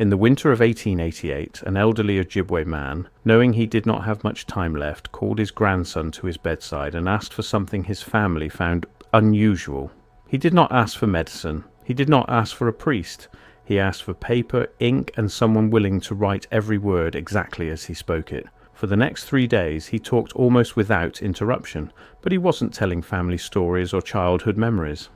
In the winter of 1888, an elderly Ojibwe man, knowing he did not have much time left, called his grandson to his bedside and asked for something his family found unusual. He did not ask for medicine. He did not ask for a priest. He asked for paper, ink, and someone willing to write every word exactly as he spoke it. For the next 3 days, he talked almost without interruption, but he wasn't telling family stories or childhood memories.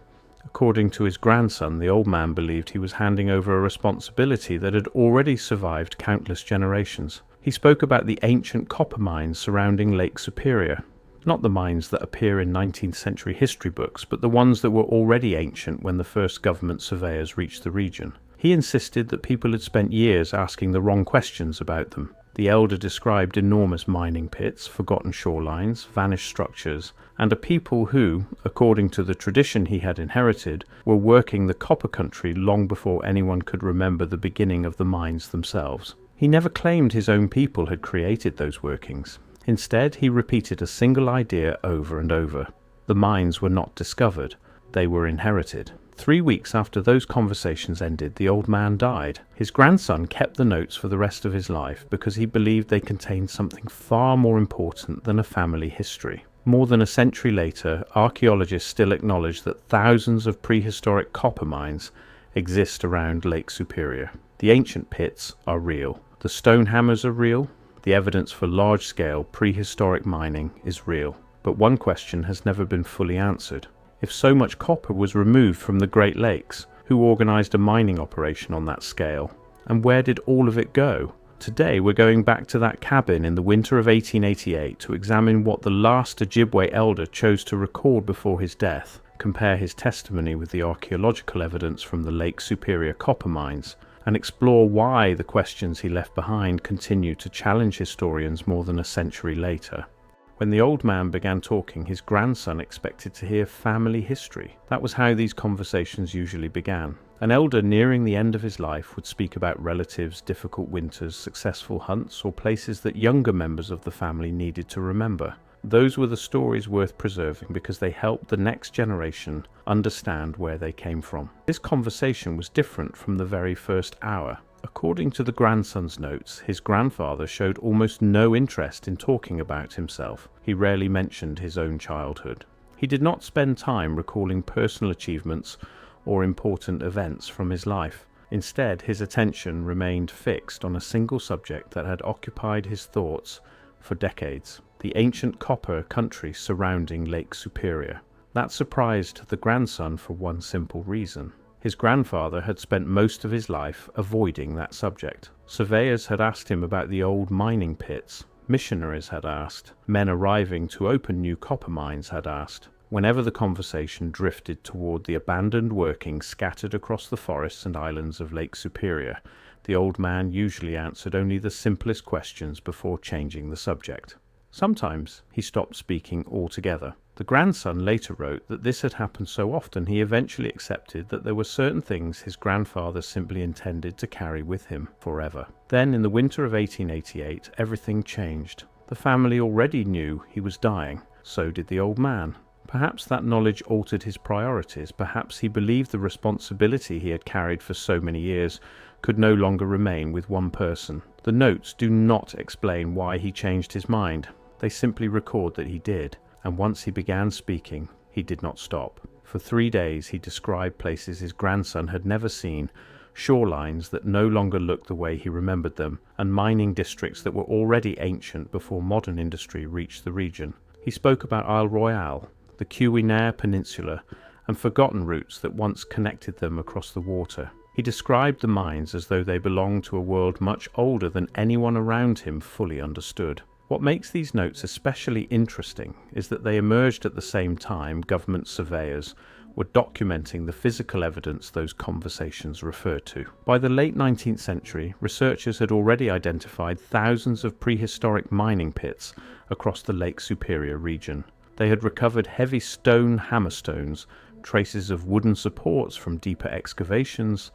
According to his grandson, the old man believed he was handing over a responsibility that had already survived countless generations. He spoke about the ancient copper mines surrounding Lake Superior. Not the mines that appear in 19th century history books, but the ones that were already ancient when the first government surveyors reached the region. He insisted that people had spent years asking the wrong questions about them. The elder described enormous mining pits, forgotten shorelines, vanished structures, and a people who, according to the tradition he had inherited, were working the copper country long before anyone could remember the beginning of the mines themselves. He never claimed his own people had created those workings. Instead, he repeated a single idea over and over. The mines were not discovered, they were inherited. 3 weeks after those conversations ended, the old man died. His grandson kept the notes for the rest of his life because he believed they contained something far more important than a family history. More than a century later, archaeologists still acknowledge that thousands of prehistoric copper mines exist around Lake Superior. The ancient pits are real. The stone hammers are real. The evidence for large-scale prehistoric mining is real. But one question has never been fully answered. If so much copper was removed from the Great Lakes, who organized a mining operation on that scale? And where did all of it go? Today we're going back to that cabin in the winter of 1888 to examine what the last Ojibwe elder chose to record before his death, compare his testimony with the archaeological evidence from the Lake Superior copper mines, and explore why the questions he left behind continue to challenge historians more than a century later. When the old man began talking, his grandson expected to hear family history. That was how these conversations usually began. An elder nearing the end of his life would speak about relatives, difficult winters, successful hunts, or places that younger members of the family needed to remember. Those were the stories worth preserving because they helped the next generation understand where they came from. This conversation was different from the very first hour. According to the grandson's notes, his grandfather showed almost no interest in talking about himself. He rarely mentioned his own childhood. He did not spend time recalling personal achievements or important events from his life. Instead, his attention remained fixed on a single subject that had occupied his thoughts for decades: the ancient copper country surrounding Lake Superior. That surprised the grandson for one simple reason. His grandfather had spent most of his life avoiding that subject. Surveyors had asked him about the old mining pits. Missionaries had asked. Men arriving to open new copper mines had asked. Whenever the conversation drifted toward the abandoned workings scattered across the forests and islands of Lake Superior, the old man usually answered only the simplest questions before changing the subject. Sometimes he stopped speaking altogether. The grandson later wrote that this had happened so often he eventually accepted that there were certain things his grandfather simply intended to carry with him forever. Then, in the winter of 1888, everything changed. The family already knew he was dying. So did the old man. Perhaps that knowledge altered his priorities. Perhaps he believed the responsibility he had carried for so many years could no longer remain with one person. The notes do not explain why he changed his mind. They simply record that he did. And once he began speaking, he did not stop. For 3 days he described places his grandson had never seen, shorelines that no longer looked the way he remembered them, and mining districts that were already ancient before modern industry reached the region. He spoke about Isle Royale, the Keweenaw Peninsula, and forgotten routes that once connected them across the water. He described the mines as though they belonged to a world much older than anyone around him fully understood. What makes these notes especially interesting is that they emerged at the same time government surveyors were documenting the physical evidence those conversations referred to. By the late 19th century, researchers had already identified thousands of prehistoric mining pits across the Lake Superior region. They had recovered heavy stone hammerstones, traces of wooden supports from deeper excavations,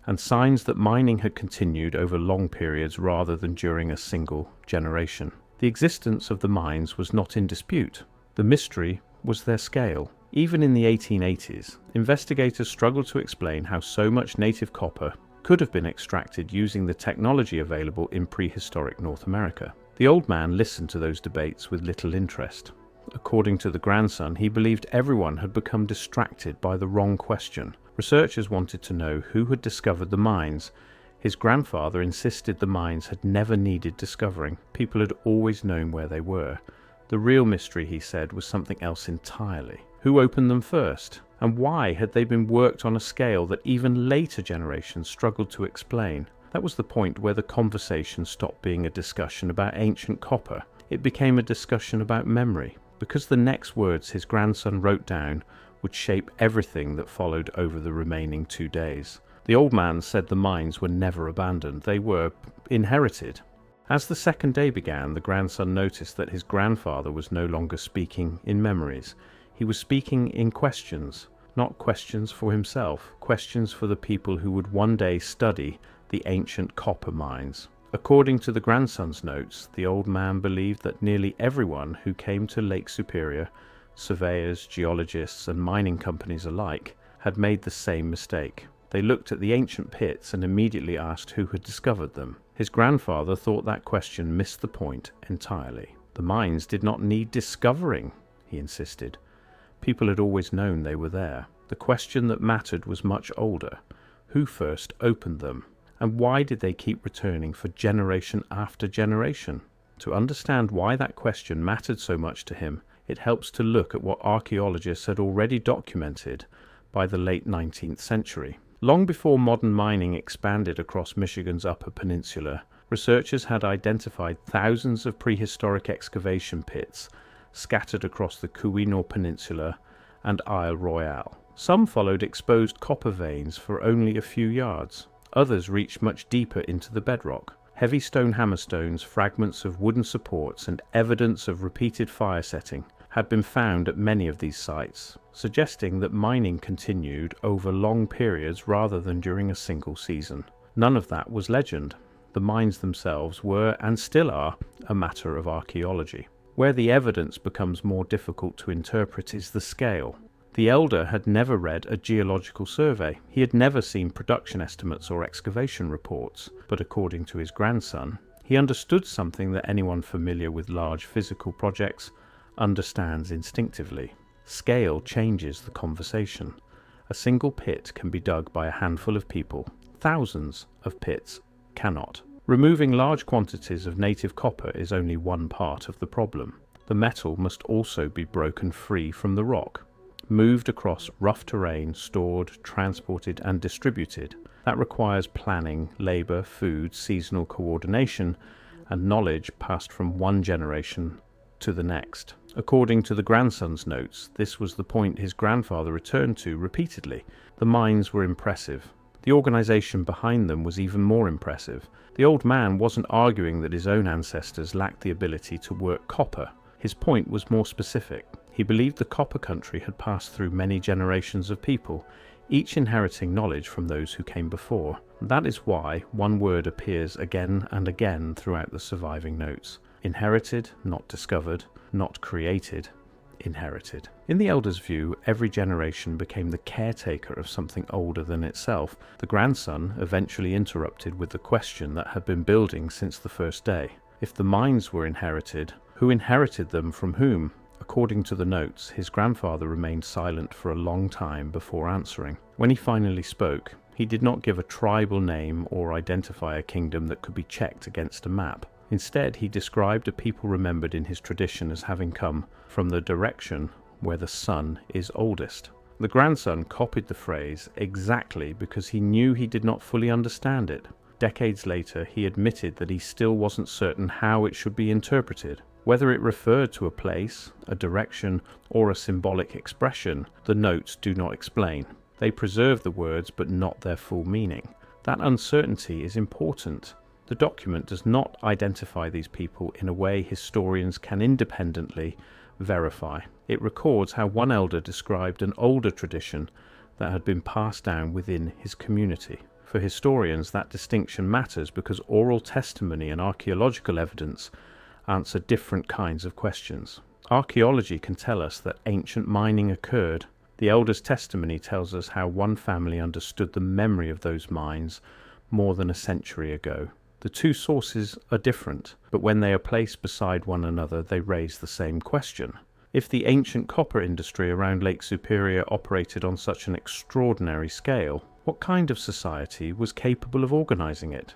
and signs that mining had continued over long periods rather than during a single generation. The existence of the mines was not in dispute. The mystery was their scale. Even in the 1880s, investigators struggled to explain how so much native copper could have been extracted using the technology available in prehistoric North America. The old man listened to those debates with little interest. According to the grandson, he believed everyone had become distracted by the wrong question. Researchers wanted to know who had discovered the mines. His grandfather insisted the mines had never needed discovering. People had always known where they were. The real mystery, he said, was something else entirely. Who opened them first? And why had they been worked on a scale that even later generations struggled to explain? That was the point where the conversation stopped being a discussion about ancient copper. It became a discussion about memory, because the next words his grandson wrote down would shape everything that followed over the remaining 2 days. The old man said the mines were never abandoned, they were inherited. As the second day began, the grandson noticed that his grandfather was no longer speaking in memories. He was speaking in questions, not questions for himself, questions for the people who would one day study the ancient copper mines. According to the grandson's notes, the old man believed that nearly everyone who came to Lake Superior, surveyors, geologists, and mining companies alike, had made the same mistake. They looked at the ancient pits and immediately asked who had discovered them. His grandfather thought that question missed the point entirely. The mines did not need discovering, he insisted. People had always known they were there. The question that mattered was much older. Who first opened them? And why did they keep returning for generation after generation? To understand why that question mattered so much to him, it helps to look at what archaeologists had already documented by the late 19th century. Long before modern mining expanded across Michigan's Upper Peninsula, researchers had identified thousands of prehistoric excavation pits scattered across the Keweenaw Peninsula and Isle Royale. Some followed exposed copper veins for only a few yards. Others reached much deeper into the bedrock. Heavy stone hammerstones, fragments of wooden supports, and evidence of repeated fire setting had been found at many of these sites, suggesting that mining continued over long periods rather than during a single season. None of that was legend. The mines themselves were, and still are, a matter of archaeology. Where the evidence becomes more difficult to interpret is the scale. The elder had never read a geological survey. He had never seen production estimates or excavation reports. But according to his grandson, he understood something that anyone familiar with large physical projects understands instinctively. Scale changes the conversation. A single pit can be dug by a handful of people. Thousands of pits cannot. Removing large quantities of native copper is only one part of the problem. The metal must also be broken free from the rock, moved across rough terrain, stored, transported, and distributed. That requires planning, labor, food, seasonal coordination, and knowledge passed from one generation to the next. According to the grandson's notes, this was the point his grandfather returned to repeatedly. The mines were impressive. The organization behind them was even more impressive. The old man wasn't arguing that his own ancestors lacked the ability to work copper. His point was more specific. He believed the copper country had passed through many generations of people, each inheriting knowledge from those who came before. That is why one word appears again and again throughout the surviving notes. Inherited, not discovered, not created, inherited. In the elder's view, every generation became the caretaker of something older than itself. The grandson eventually interrupted with the question that had been building since the first day. If the mines were inherited, who inherited them from whom? According to the notes, his grandfather remained silent for a long time before answering. When he finally spoke, he did not give a tribal name or identify a kingdom that could be checked against a map. Instead, he described a people remembered in his tradition as having come from the direction where the son is oldest. The grandson copied the phrase exactly because he knew he did not fully understand it. Decades later, he admitted that he still wasn't certain how it should be interpreted. Whether it referred to a place, a direction, or a symbolic expression, the notes do not explain. They preserve the words but not their full meaning. That uncertainty is important. The document does not identify these people in a way historians can independently verify. It records how one elder described an older tradition that had been passed down within his community. For historians, that distinction matters because oral testimony and archaeological evidence answer different kinds of questions. Archaeology can tell us that ancient mining occurred. The elder's testimony tells us how one family understood the memory of those mines more than a century ago. The two sources are different, but when they are placed beside one another, they raise the same question. If the ancient copper industry around Lake Superior operated on such an extraordinary scale, what kind of society was capable of organizing it?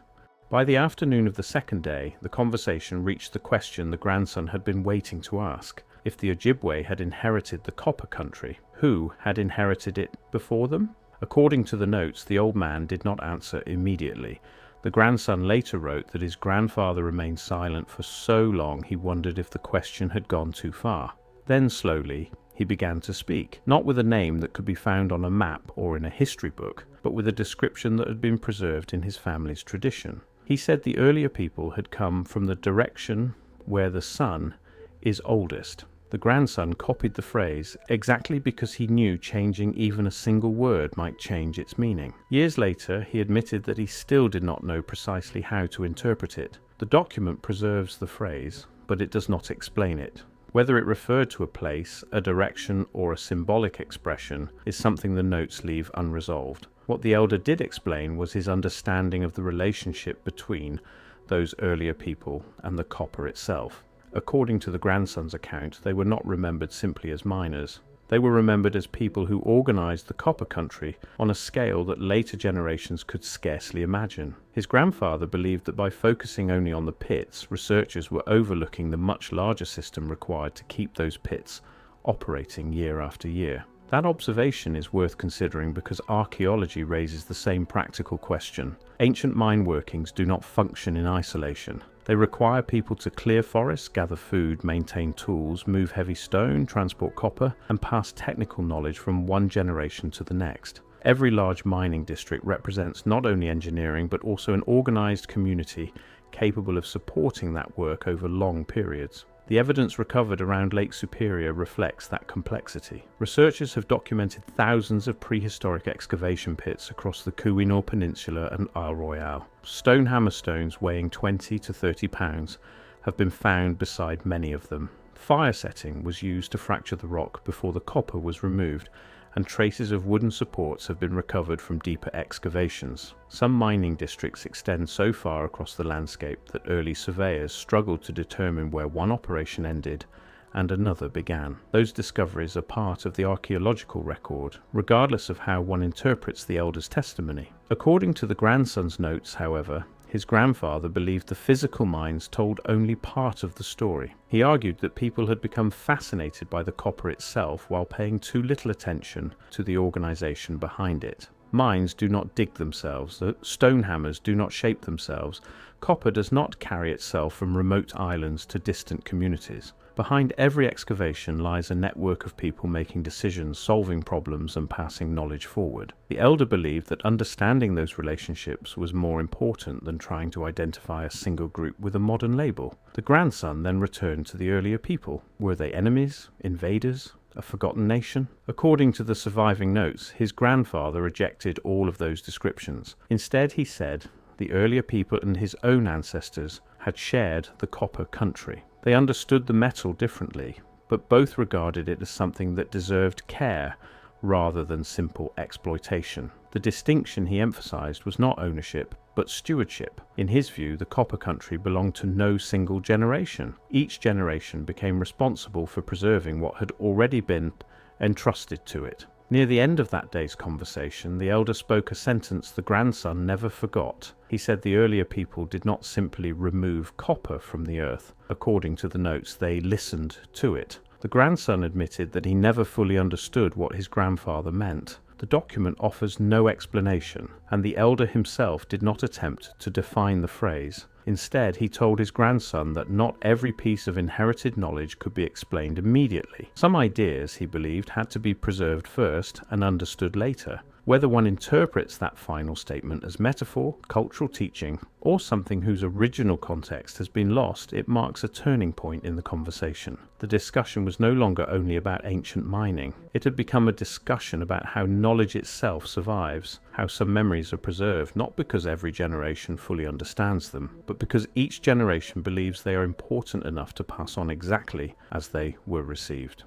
By the afternoon of the second day, the conversation reached the question the grandson had been waiting to ask. If the Ojibwe had inherited the copper country, who had inherited it before them? According to the notes, the old man did not answer immediately. The grandson later wrote that his grandfather remained silent for so long he wondered if the question had gone too far. Then slowly he began to speak, not with a name that could be found on a map or in a history book, but with a description that had been preserved in his family's tradition. He said the earlier people had come from the direction where the son is oldest. The grandson copied the phrase exactly because he knew changing even a single word might change its meaning. Years later, he admitted that he still did not know precisely how to interpret it. The document preserves the phrase, but it does not explain it. Whether it referred to a place, a direction, or a symbolic expression is something the notes leave unresolved. What the elder did explain was his understanding of the relationship between those earlier people and the copper itself. According to the grandson's account, they were not remembered simply as miners. They were remembered as people who organized the copper country on a scale that later generations could scarcely imagine. His grandfather believed that by focusing only on the pits, researchers were overlooking the much larger system required to keep those pits operating year after year. That observation is worth considering because archaeology raises the same practical question. Ancient mine workings do not function in isolation. They require people to clear forests, gather food, maintain tools, move heavy stone, transport copper, and pass technical knowledge from one generation to the next. Every large mining district represents not only engineering but also an organized community capable of supporting that work over long periods. The evidence recovered around Lake Superior reflects that complexity. Researchers have documented thousands of prehistoric excavation pits across the Keweenaw Peninsula and Isle Royale. Stone hammerstones weighing 20 to 30 pounds have been found beside many of them. Fire setting was used to fracture the rock before the copper was removed, and traces of wooden supports have been recovered from deeper excavations. Some mining districts extend so far across the landscape that early surveyors struggled to determine where one operation ended and another began. Those discoveries are part of the archaeological record, regardless of how one interprets the elder's testimony. According to the grandson's notes, however, his grandfather believed the physical mines told only part of the story. He argued that people had become fascinated by the copper itself while paying too little attention to the organization behind it. Mines do not dig themselves, stone hammers do not shape themselves, copper does not carry itself from remote islands to distant communities. Behind every excavation lies a network of people making decisions, solving problems, and passing knowledge forward. The elder believed that understanding those relationships was more important than trying to identify a single group with a modern label. The grandson then returned to the earlier people. Were they enemies, invaders, a forgotten nation? According to the surviving notes, his grandfather rejected all of those descriptions. Instead, he said the earlier people and his own ancestors had shared the copper country. They understood the metal differently, but both regarded it as something that deserved care rather than simple exploitation. The distinction he emphasized was not ownership, but stewardship. In his view, the copper country belonged to no single generation. Each generation became responsible for preserving what had already been entrusted to it. Near the end of that day's conversation, the elder spoke a sentence the grandson never forgot. He said the earlier people did not simply remove copper from the earth. According to the notes, they listened to it. The grandson admitted that he never fully understood what his grandfather meant. The document offers no explanation, and the elder himself did not attempt to define the phrase. Instead, he told his grandson that not every piece of inherited knowledge could be explained immediately. Some ideas, he believed, had to be preserved first and understood later. Whether one interprets that final statement as metaphor, cultural teaching, or something whose original context has been lost, it marks a turning point in the conversation. The discussion was no longer only about ancient mining. It had become a discussion about how knowledge itself survives, how some memories are preserved, not because every generation fully understands them, but because each generation believes they are important enough to pass on exactly as they were received.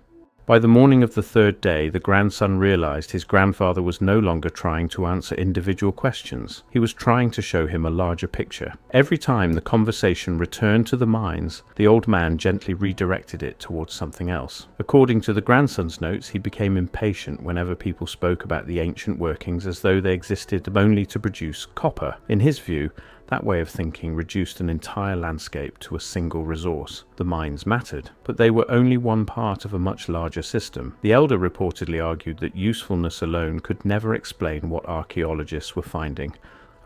By the morning of the third day, the grandson realized his grandfather was no longer trying to answer individual questions. He was trying to show him a larger picture. Every time the conversation returned to the mines, the old man gently redirected it towards something else. According to the grandson's notes, he became impatient whenever people spoke about the ancient workings as though they existed only to produce copper. In his view, that way of thinking reduced an entire landscape to a single resource. The mines mattered, but they were only one part of a much larger system. The elder reportedly argued that usefulness alone could never explain what archaeologists were finding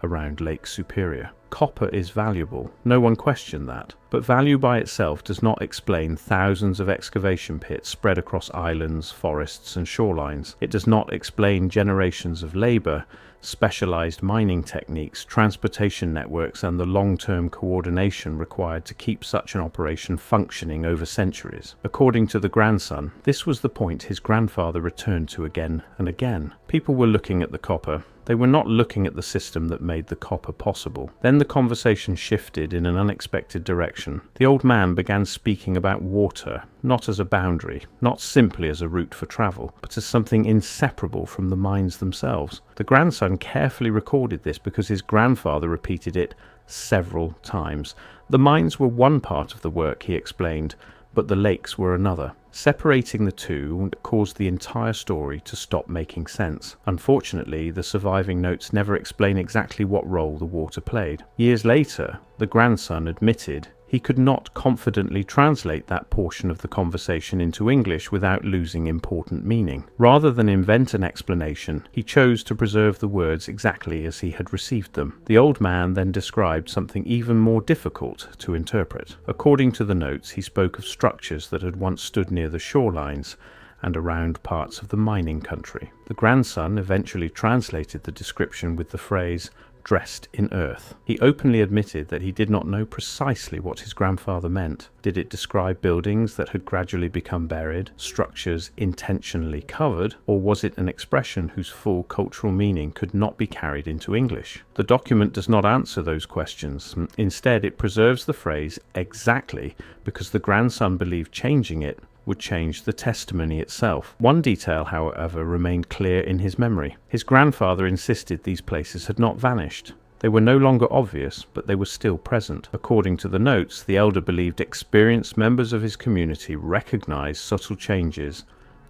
around Lake Superior. Copper is valuable, no one questioned that, but value by itself does not explain thousands of excavation pits spread across islands, forests and shorelines. It does not explain generations of labor, specialized mining techniques, transportation networks and the long-term coordination required to keep such an operation functioning over centuries. According to the grandson, this was the point his grandfather returned to again and again. People were looking at the copper. They were not looking at the system that made the copper possible. Then the conversation shifted in an unexpected direction. The old man began speaking about water, not as a boundary, not simply as a route for travel, but as something inseparable from the mines themselves. The grandson carefully recorded this because his grandfather repeated it several times. The mines were one part of the work, he explained, but the lakes were another. Separating the two caused the entire story to stop making sense. Unfortunately, the surviving notes never explain exactly what role the water played. Years later, the grandson admitted he could not confidently translate that portion of the conversation into English without losing important meaning. Rather than invent an explanation, he chose to preserve the words exactly as he had received them. The old man then described something even more difficult to interpret. According to the notes, he spoke of structures that had once stood near the shorelines and around parts of the mining country. The grandson eventually translated the description with the phrase, "dressed in earth." He openly admitted that he did not know precisely what his grandfather meant. Did it describe buildings that had gradually become buried, structures intentionally covered, or was it an expression whose full cultural meaning could not be carried into English? The document does not answer those questions. Instead, it preserves the phrase exactly because the grandson believed changing it would change the testimony itself. One detail, however, remained clear in his memory. His grandfather insisted these places had not vanished. They were no longer obvious, but they were still present. According to the notes, the elder believed experienced members of his community recognized subtle changes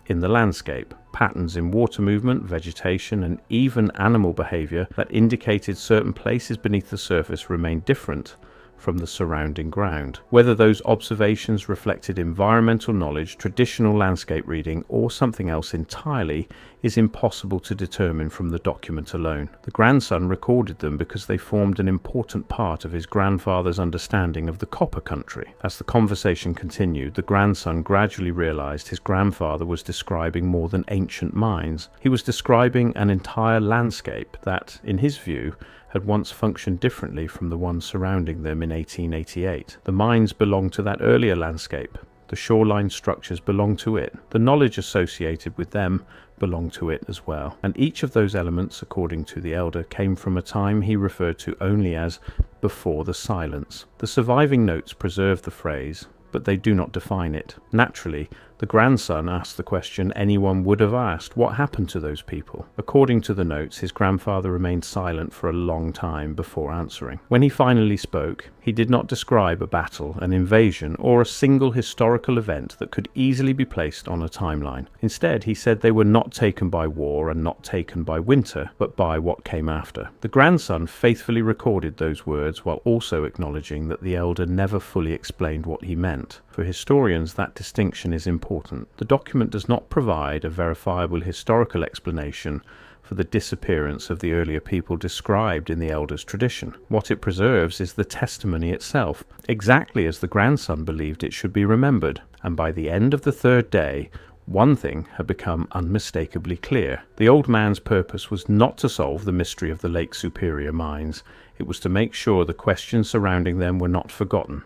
in the landscape, patterns in water movement, vegetation, and even animal behavior that indicated certain places beneath the surface remained different from the surrounding ground. Whether those observations reflected environmental knowledge, traditional landscape reading, or something else entirely is impossible to determine from the document alone. The grandson recorded them because they formed an important part of his grandfather's understanding of the copper country. As the conversation continued, the grandson gradually realized his grandfather was describing more than ancient mines. He was describing an entire landscape that, in his view, had once functioned differently from the one surrounding them in 1888. The mines belonged to that earlier landscape. The shoreline structures belonged to it. The knowledge associated with them belonged to it as well. And each of those elements, according to the elder, came from a time he referred to only as before the silence. The surviving notes preserve the phrase, but they do not define it. Naturally, the grandson asked the question anyone would have asked: what happened to those people? According to the notes, his grandfather remained silent for a long time before answering. When he finally spoke, he did not describe a battle, an invasion, or a single historical event that could easily be placed on a timeline. Instead, he said they were not taken by war and not taken by winter, but by what came after. The grandson faithfully recorded those words while also acknowledging that the elder never fully explained what he meant. For historians, that distinction is important. The document does not provide a verifiable historical explanation for the disappearance of the earlier people described in the elder's tradition. What it preserves is the testimony itself, exactly as the grandson believed it should be remembered. And by the end of the third day, one thing had become unmistakably clear. The old man's purpose was not to solve the mystery of the Lake Superior mines. It was to make sure the questions surrounding them were not forgotten.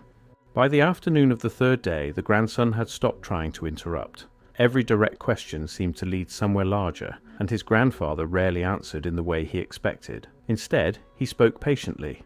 By the afternoon of the third day, the grandson had stopped trying to interrupt. Every direct question seemed to lead somewhere larger, and his grandfather rarely answered in the way he expected. Instead, he spoke patiently,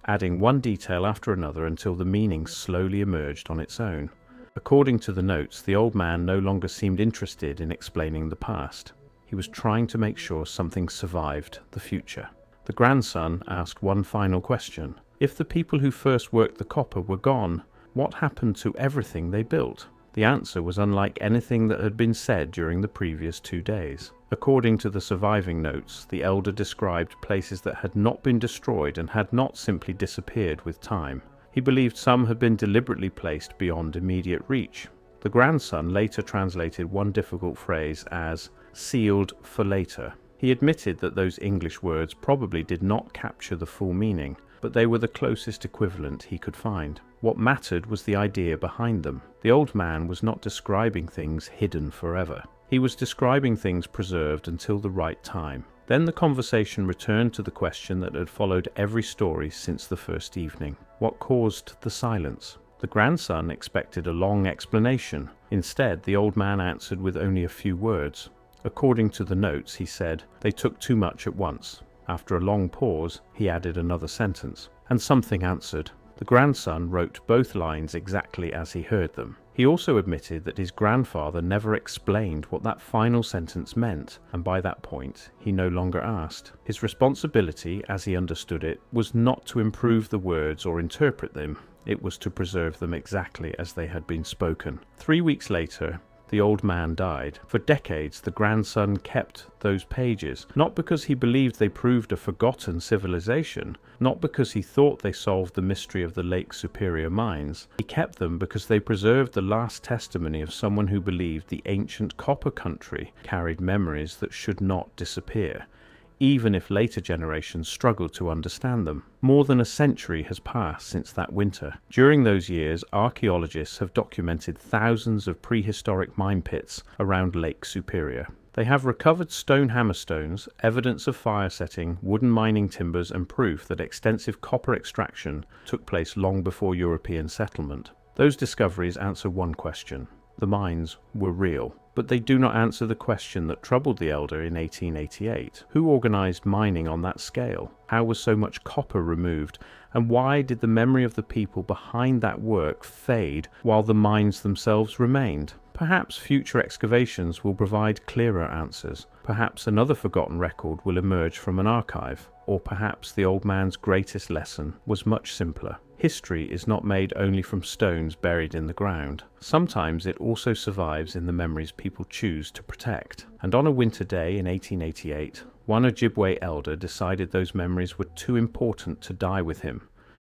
adding one detail after another until the meaning slowly emerged on its own. According to the notes, the old man no longer seemed interested in explaining the past. He was trying to make sure something survived the future. The grandson asked one final question. If the people who first worked the copper were gone, what happened to everything they built? The answer was unlike anything that had been said during the previous 2 days. According to the surviving notes, the elder described places that had not been destroyed and had not simply disappeared with time. He believed some had been deliberately placed beyond immediate reach. The grandson later translated one difficult phrase as sealed for later. He admitted that those English words probably did not capture the full meaning, but they were the closest equivalent he could find. What mattered was the idea behind them. The old man was not describing things hidden forever. He was describing things preserved until the right time. Then the conversation returned to the question that had followed every story since the first evening. What caused the silence? The grandson expected a long explanation. Instead, the old man answered with only a few words. According to the notes, he said, "They took too much at once." After a long pause, he added another sentence. "And something answered." The grandson wrote both lines exactly as he heard them. He also admitted that his grandfather never explained what that final sentence meant, and by that point, he no longer asked. His responsibility, as he understood it, was not to improve the words or interpret them. It was to preserve them exactly as they had been spoken. 3 weeks later, the old man died. For decades, the grandson kept those pages, not because he believed they proved a forgotten civilization, not because he thought they solved the mystery of the Lake Superior mines. He kept them because they preserved the last testimony of someone who believed the ancient copper country carried memories that should not disappear, even if later generations struggled to understand them. More than a century has passed since that winter. During those years, archaeologists have documented thousands of prehistoric mine pits around Lake Superior. They have recovered stone hammerstones, evidence of fire setting, wooden mining timbers, and proof that extensive copper extraction took place long before European settlement. Those discoveries answer one question. The mines were real. But they do not answer the question that troubled the elder in 1888. Who organized mining on that scale? How was so much copper removed? And why did the memory of the people behind that work fade while the mines themselves remained? Perhaps future excavations will provide clearer answers. Perhaps another forgotten record will emerge from an archive. Or perhaps the old man's greatest lesson was much simpler. History is not made only from stones buried in the ground. Sometimes it also survives in the memories people choose to protect. And on a winter day in 1888, one Ojibwe elder decided those memories were too important to die with him.